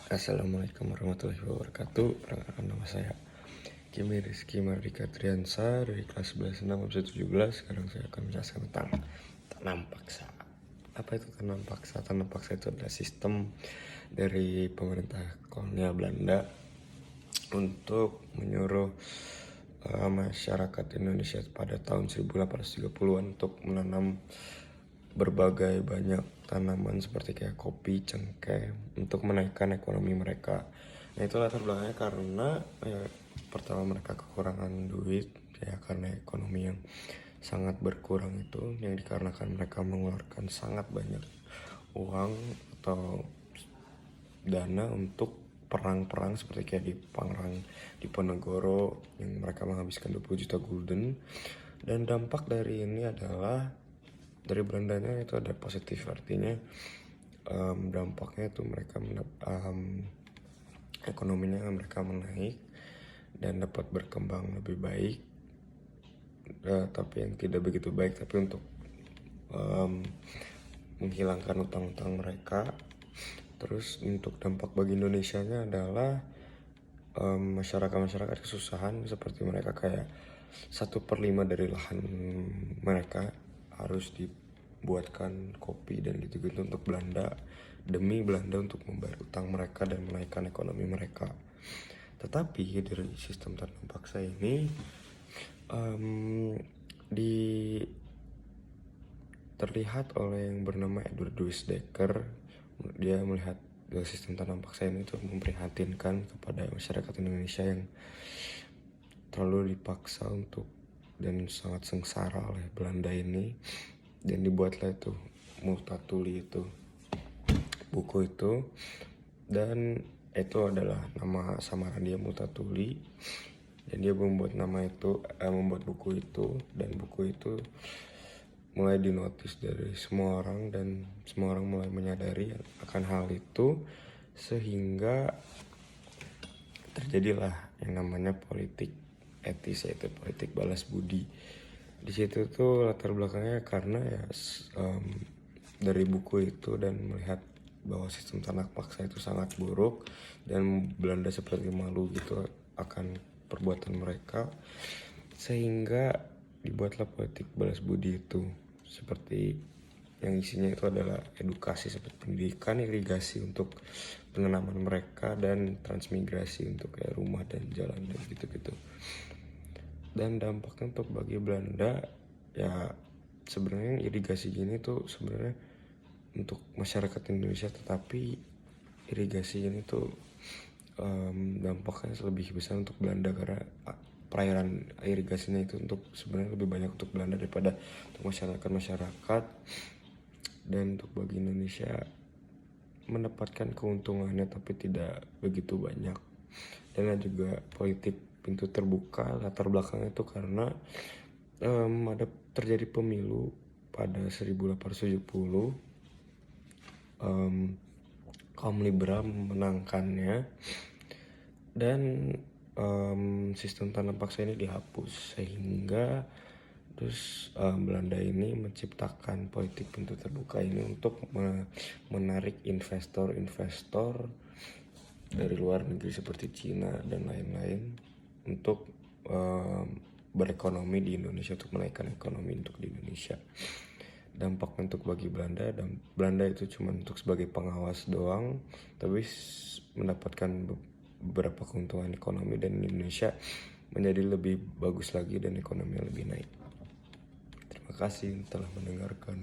Assalamualaikum warahmatullahi wabarakatuh. Perkenalkan, nama saya Kimi Rizky Mardika Triansa dari kelas 11 6 17. Sekarang saya akan menjelaskan tentang tanam paksa. Apa itu tanam paksa? Tanam paksa itu adalah sistem dari pemerintah kolonial Belanda untuk menyuruh masyarakat Indonesia pada tahun 1830-an untuk menanam berbagai banyak tanaman seperti kayak kopi, cengkeh untuk menaikkan ekonomi mereka. Nah, itu latar belakangnya karena pertama mereka kekurangan duit ya, karena ekonomi yang sangat berkurang itu yang dikarenakan mereka mengeluarkan sangat banyak uang atau dana untuk perang-perang seperti kayak di Diponegoro yang mereka menghabiskan 20 juta gulden. Dan dampak dari ini adalah dari Belandanya itu ada positif, artinya dampaknya itu mereka ekonominya mereka menaik dan dapat berkembang lebih baik. Tapi yang tidak begitu baik, tapi untuk menghilangkan utang-utang mereka. Terus untuk dampak bagi Indonesianya adalah masyarakat kesusahan, seperti mereka kayak 1/5 dari lahan mereka harus dibuatkan kopi dan gitu-gitu untuk Belanda, demi Belanda untuk membayar utang mereka dan menaikkan ekonomi mereka. Tetapi dari sistem tanam paksa ini terlihat oleh yang bernama Edward Louis Dekker. Dia melihat sistem tanam paksa ini untuk memprihatinkan kepada masyarakat Indonesia yang terlalu dipaksa untuk dan sangat sengsara oleh Belanda ini. Dan dibuatlah itu Multatuli, itu buku itu, dan itu adalah nama samaran dia, Multatuli. Dan dia membuat membuat buku itu, dan buku itu mulai dinotis dari semua orang, dan semua orang mulai menyadari akan hal itu, sehingga terjadilah yang namanya politik etis, yaitu politik balas budi. Di situ tuh latar belakangnya karena ya dari buku itu, dan melihat bahwa sistem tanam paksa itu sangat buruk dan Belanda seperti malu gitu akan perbuatan mereka, sehingga dibuatlah politik balas budi itu, seperti yang isinya itu adalah edukasi seperti pendidikan, irigasi untuk penanaman mereka, dan transmigrasi untuk kayak rumah dan jalan dan gitu-gitu. Dan dampaknya untuk bagi Belanda ya, sebenarnya irigasi gini tuh sebenarnya untuk masyarakat Indonesia, tetapi irigasi ini tuh dampaknya lebih besar untuk Belanda karena perairan irigasinya itu untuk sebenarnya lebih banyak untuk Belanda daripada untuk masyarakat. Dan untuk bagi Indonesia mendapatkan keuntungannya tapi tidak begitu banyak. Dan ada juga politik pintu terbuka, latar belakangnya itu karena ada terjadi pemilu pada 1870, kaum liberal memenangkannya, dan sistem tanam paksa ini dihapus, sehingga terus Belanda ini menciptakan politik pintu terbuka ini untuk menarik investor-investor dari luar negeri seperti Cina dan lain-lain untuk berekonomi di Indonesia, untuk menaikkan ekonomi untuk di Indonesia. Dampak untuk bagi Belanda, dan Belanda itu cuma untuk sebagai pengawas doang, tapi mendapatkan beberapa keuntungan ekonomi, dan Indonesia menjadi lebih bagus lagi dan ekonomi lebih naik. Terima kasih telah mendengarkan.